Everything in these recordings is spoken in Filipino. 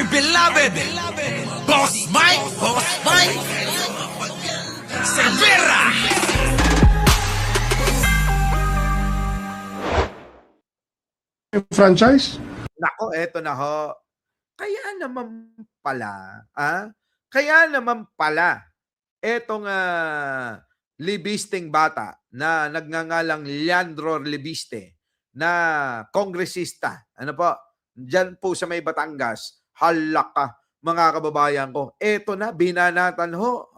beloved Boss Mike Cervera. Franchise? Nako, eto na ho. Kaya naman pala, Kaya naman pala, etong libisting bata na nagngangalang Leandro Libiste na kongresista, ano po, dyan po sa may Batangas, halak ka, mga kababayan ko. Eto na, binanatan ho.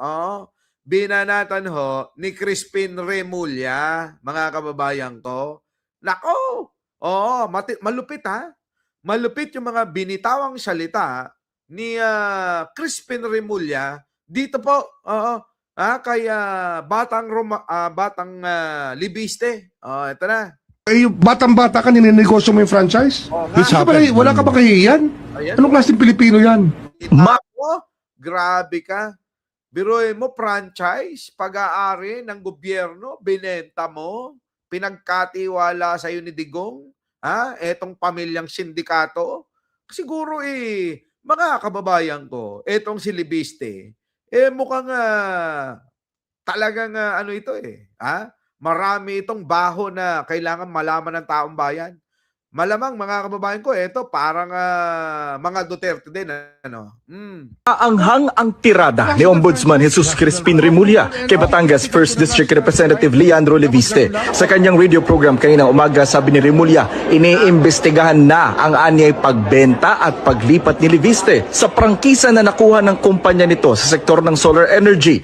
Binanatan ho ni Crispin Remulla, mga kababayan ko. Nako, malupit ha. Malupit yung mga binitawang salita ni Crispin Remulla dito po, kay Batang Libiste. Ito na. Eh, batang-bata ka, nininegosyo mo yung franchise? Wala ka ba kahihiyan? Ayan. Anong klaseng Pilipino yan? Grabe ka. Biruin mo, franchise, pag-aari ng gobyerno, binenta mo, pinagkatiwala sa'yo ni Digong, etong pamilyang sindikato. Siguro mga kababayan ko, etong si Libiste, mukhang talagang ano ito marami itong baho na kailangan malaman ng taong bayan. Malamang mga kababayan ko, eto parang mga Duterte din, ano. Aanghang ang tirada ni Ombudsman Jesus Crispin Remulla kay Batangas 1st District Representative Leandro Leviste. Sa kanyang radio program kaninang umaga, sabi ni Remulla, iniimbestigahan na ang anyay pagbenta at paglipat ni Leviste sa prangkisa na nakuha ng kumpanya nito sa sektor ng solar energy.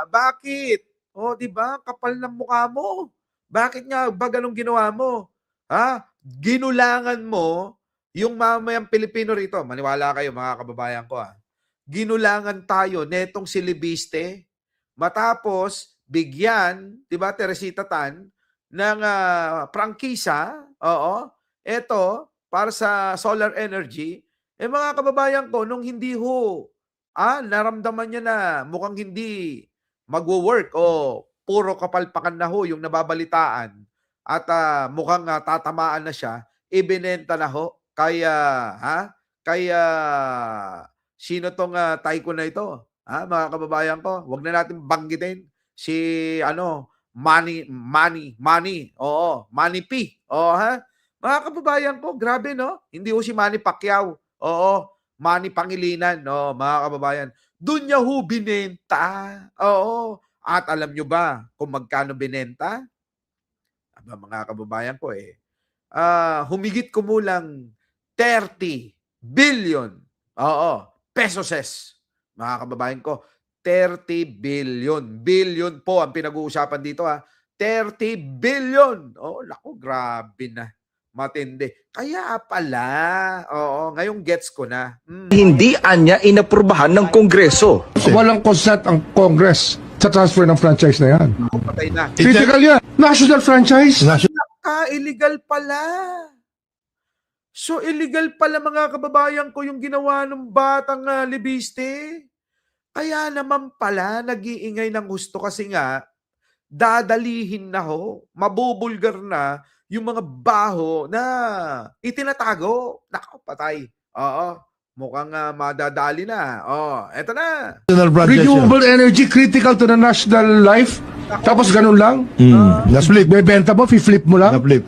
Bakit? Di ba? Kapal ng mukha mo. Bakit nga ba ganun ginawa mo? Ginulangan mo yung mamayang Pilipino rito. Maniwala kayo mga kababayan ko. Ginulangan tayo netong si Libiste. Matapos bigyan, 'di ba, Teresita Tan ng prangkisa, eto para sa solar energy. Mga kababayan ko, nung hindi ho naramdaman niya na mukhang hindi magwo-work o puro kapalpakan na ho yung nababalitaan at mukhang tatamaan na siya, ibinenta na ho. Kaya sino tong tycoon na ito? Mga kababayan ko, wag na natin banggitin si Manny P. Mga kababayan ko, grabe no? Hindi ho si Manny Pacquiao. Manny Pangilinan, mga kababayan. Doon niya ho binenta. At alam nyo ba kung magkano binenta? Mga kababayan ko humigit kumulang 30 billion pesos. Mga kababayan ko, 30 billion. Billion po ang pinag-uusapan dito 30 billion. Naku, grabe na. Matindi. Kaya pala, ngayong gets ko na. Hindi anya inaprubahan ng Kongreso. Walang consent ang Congress sa transfer ng franchise na yan. Patay na. Critical yan. National franchise. Illegal pala. So, illegal pala mga kababayan ko yung ginawa ng batang Libiste. Kaya naman pala, nag-iingay ng gusto kasi nga, dadalihin na ho, mabubulgar na yung mga baho na itinatago. Naku, patay. Mukhang madadali na. Eto na. Renewable energy critical to the national life. Tapos ganun lang. Na-flip. Bebenta mo, fi-flip mo lang. Na-flip.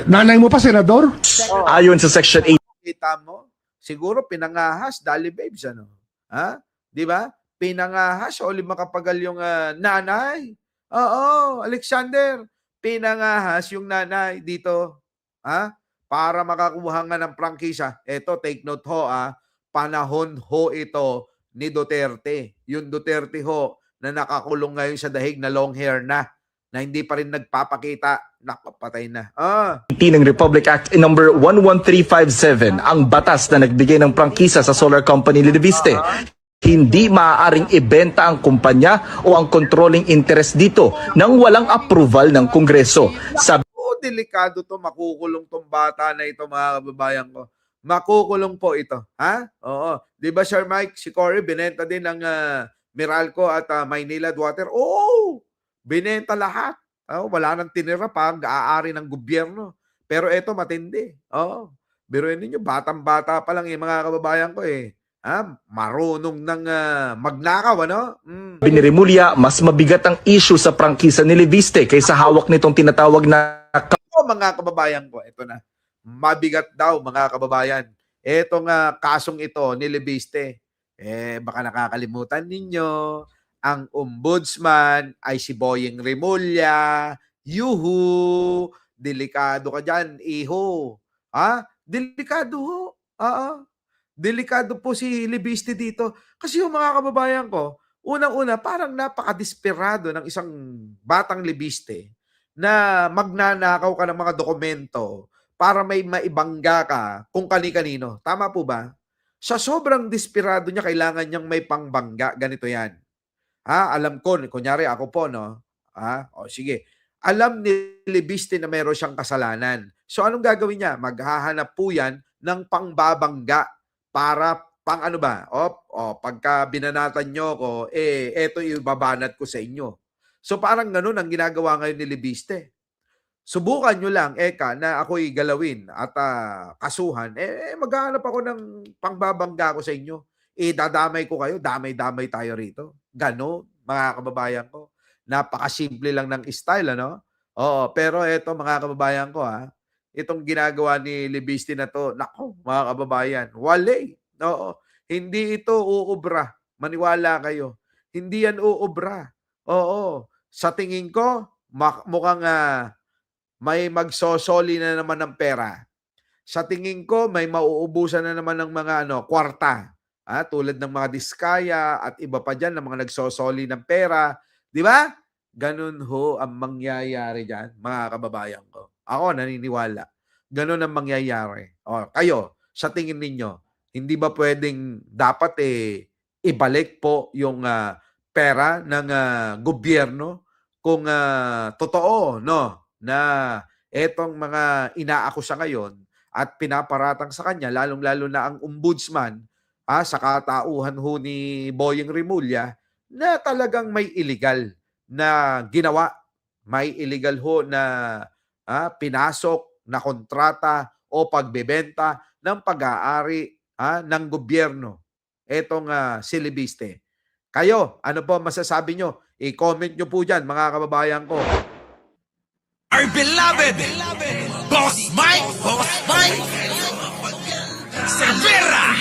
Nanay mo pa, senador? Ayon sa Section 8 Kita mo? Siguro pinangahas, Dali Babes, Di ba? Pinangahas o makapagal yung nanay. Alexander, pinangahas yung nanay dito. Para makakuha nga ng prangkisa. Eto, take note ho, panahon ho ito ni Duterte. Yung Duterte ho na nakakulong ngayon sa dahig na long hair na hindi pa rin nagpapakita. Nakapatay na. ng Republic Act number 11357, ang batas na nagbigay ng prangkisa sa solar company ni Leviste. Hindi maaaring ibenta ang kumpanya o ang controlling interest dito nang walang approval ng Kongreso. Sabi Delikado to, makukulong tong bata na ito, mga kababayan ko. Makukulong po ito. Di ba, Sir Mike, si Cory, binenta din ng Meralco at Maynilad Water. Binenta lahat. Wala nang tinira pa ang aari ng gobyerno. Pero ito matindi. Biruin ninyo, batang-bata pa lang yung mga kababayan ko eh. Marunong ng magnakaw, ano? Sabi ni Remulla, mas mabigat ang issue sa prangkisa ni Leviste kaysa hawak nitong tinatawag na Mga kababayan ko, ito na. Mabigat daw, mga kababayan. Etong kasong ito ni Leviste. Baka nakakalimutan ninyo, ang ombudsman ay si Boyeng Remulla. Yuhu! Delikado ka dyan, iho. Delikado ho. Delikado po si Leviste dito. Kasi yung mga kababayan ko, unang-una, parang napaka-desperado ng isang batang Leviste na magnanakaw ka ng mga dokumento para may maibangga ka kung kani-kanino. Tama po ba? Sa sobrang desperado niya, kailangan niyang may pangbangga. Ganito yan. Alam ko, kunyari ako po, no? Sige. Alam ni Leviste na meron siyang kasalanan. So, anong gagawin niya? Maghahanap po yan ng pangbabangga para pang ano ba? Pagka binanatan nyo ko, eto ibabanat ko sa inyo. So, parang ganun ang ginagawa ngayon ni Leviste. Subukan nyo lang, na ako'y galawin at kasuhan, maghahanap ako ng pangbabangga ko sa inyo. Dadamay ko kayo, damay-damay tayo rito. Ganon, mga kababayan ko. Napakasimple lang ng style, ano? Oo, pero eto mga kababayan ko, itong ginagawa ni Leviste na to, nako, mga kababayan, wale. Oo, hindi ito uubra. Maniwala kayo. Hindi yan uubra. Oo, sa tingin ko, mukhang may magsosoli na naman ng pera. Sa tingin ko, may mauubusan na naman ng mga kwarta. Tulad ng mga diskaya at iba pa dyan ng mga nagsosoli ng pera. Di ba? Ganun ho ang mangyayari dyan, mga kababayan ko. Ako, naniniwala. Ganun ang mangyayari. Kayo, sa tingin ninyo, hindi ba pwedeng dapat ibalik po yung pera ng gobyerno kung totoo, no, na etong mga inaakusa ngayon at pinaparatang sa kanya, lalong-lalo na ang ombudsman, sa katauhan ho ni Boyeng Remulla, na talagang may illegal na ginawa. May illegal ho na pinasok na kontrata o pagbebenta ng pag-aari ng gobyerno. Etong si Leviste. Kayo, ano po masasabi nyo? I-comment nyo po dyan, mga kababayan ko. Our beloved Boss Mike Cervera.